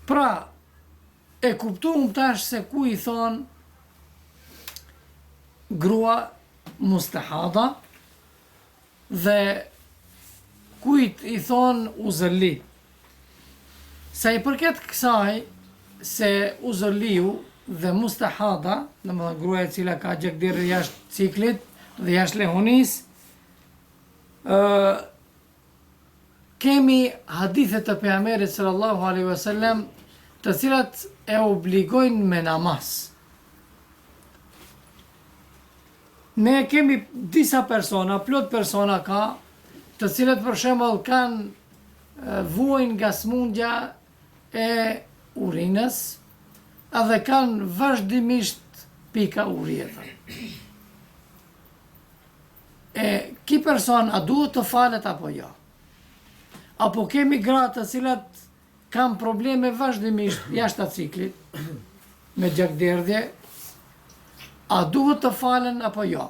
Pra, e kuptuam tash se ku i thon grua mustahada dhe kujt i thon uzërli. Sa i përket kësaj se uzërliu dhe mustahada, domethënë gruaja e cila ka gjakdërrje jashtë ciklit dhe jashtë lehonis, kemi hadithe të pejgamberit sallallahu alaihi wasallam të cilat e obligojnë me namaz. Ne kemi disa persona, plot persona ka, të cilët për shembull kanë vuajnë nga smundja e urinës, edhe kanë vazhdimisht pika urjetër. Ki person a duhet të falet apo jo? Apo kemi gratë të cilat kanë probleme vazhdimisht jashtë ciklit me gjakderdhje, a duhet të falen apo jo?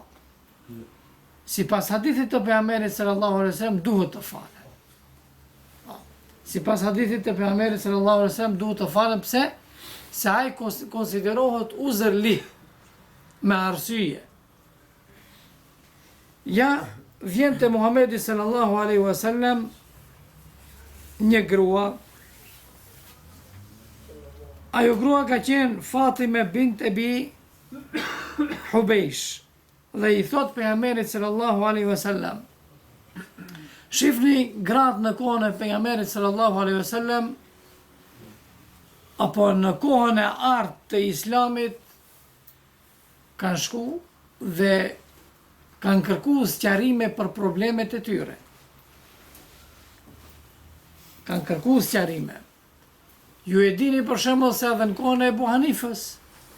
Sipas hadithit të pejgamberit sallallahu alaihi wasallam duhet të falen. Sipas hadithit të pejgamberit sallallahu alaihi wasallam duhet të falen, pse? Se ai konsiderohet uzërli me arsye. Ja vjen te Muhamedi sallallahu alaihi wasallam një grua. Ajo grua ka qenë Fatime bint Ebi Hubejsh dhe i thot pejgamberit sallallahu alaihi wasallam, shifni gratë në kohën e pejgamberit sallallahu alaihi wasallam apo në kohën e artë të islamit kanë shku dhe kanë kërku sqarime për problemet e tyre. Kanë kërku sqarime. Ju e dini për shembull se edhe në kohën e Ebu Hanifës,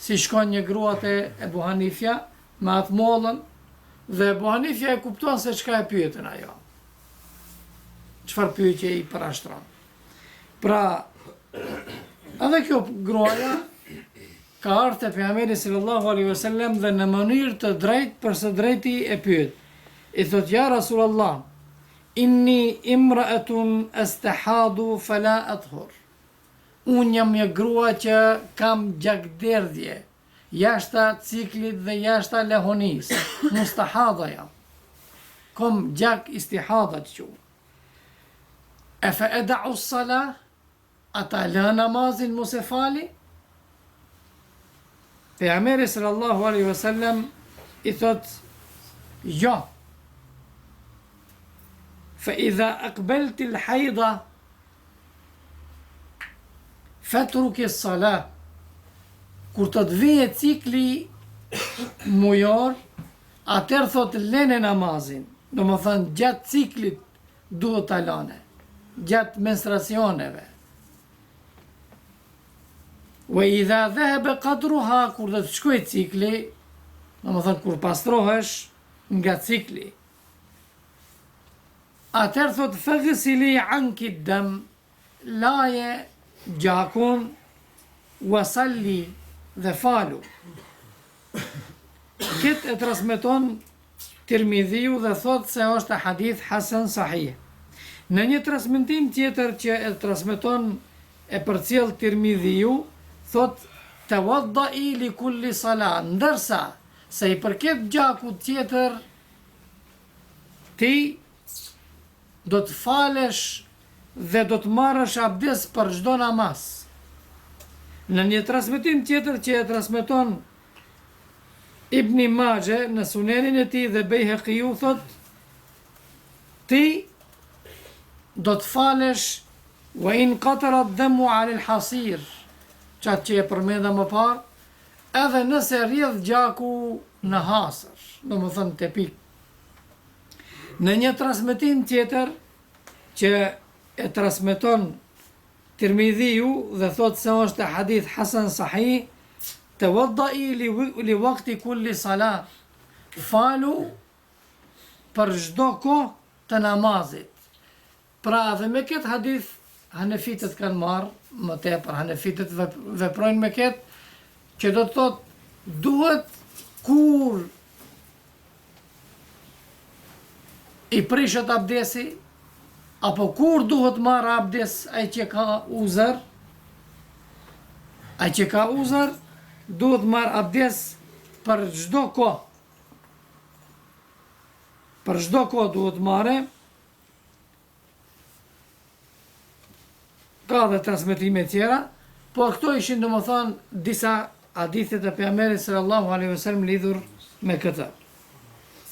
si shkon një grua te Ebu Hanifja me atë mollën, dhe Ebu Hanifja e kupton se çka e pyetën ajo. Çfarë pyetje i parashtron. Pra, edhe kjo gruaja ka ardhur te pejgamberi sallallahu alaihi wasallam dhe në mënyrë të drejtë për së drejti e pyet. I thot, ja Rasulullah, inni imra'atun astahadu fala athur. Unë jam një grua që kam gjakderdhje jashta ciklit dhe jashta lehonis. Mustahada jam. Kom gjak istihada që. E fa eda'u s-salah, ata lë namazin mos e fali? Pejgamberi sallallahu alaihi wasallam i thot, jo. Fa idha aqbalti al-hayda fatruki s-salah. Kur të të vije cikli mujor, atër thot lene namazin. Do më thënë gjatë ciklit duhet të lane, gjatë menstruacioneve. Wa idha dhahaba qadruha, kur do të shkojë cikli, do më thënë kur pastrohesh nga cikli. Atër thot faghsili anki dam, laje gjakun, wasalli dhe falu. Këtë e transmeton Tirmidhiu dhe thot se është hadith hasan sahih. Në një transmetim tjetër që e transmeton e përcjell Tirmidhiu, thot tawaddai li kulli salat, ndërsa se i përket gjakut tjetër ti do të falesh dhe do të marrësh abdes për çdo namaz. Në një transmetim tjetër që e transmeton Ibn Majah në sunenin e tij dhe Bejheqiu, thot ti do të falesh wa in qatara ad-damu 'ala al-hasir, çat që e përmenda më parë, edhe nëse rrjedh gjaku në hasër, domethënë te pik. Në një transmetim tjetër që e transmeton Tirmidhiu dhe thot se është hadith hasan sahih, tawaddai li waqti kulli salat, falu për çdo kohë të namazit. Pra dhe me këtë hadith hanefitët kanë marrë më tepër, hanefitët veprojnë me këtë, që do të thot duhet kur i prishet abdesi, apo kur duhet marrë abdes ai që ka uzër, Ai që ka uzër duhet marr abdes për çdo kohë. Për çdo kohë duhet marrë. Ka dhe transmetime tjera, por këto ishin domethënë disa hadithe të pejgamberit sallallahu alaihi wasallam lidhur me këtë.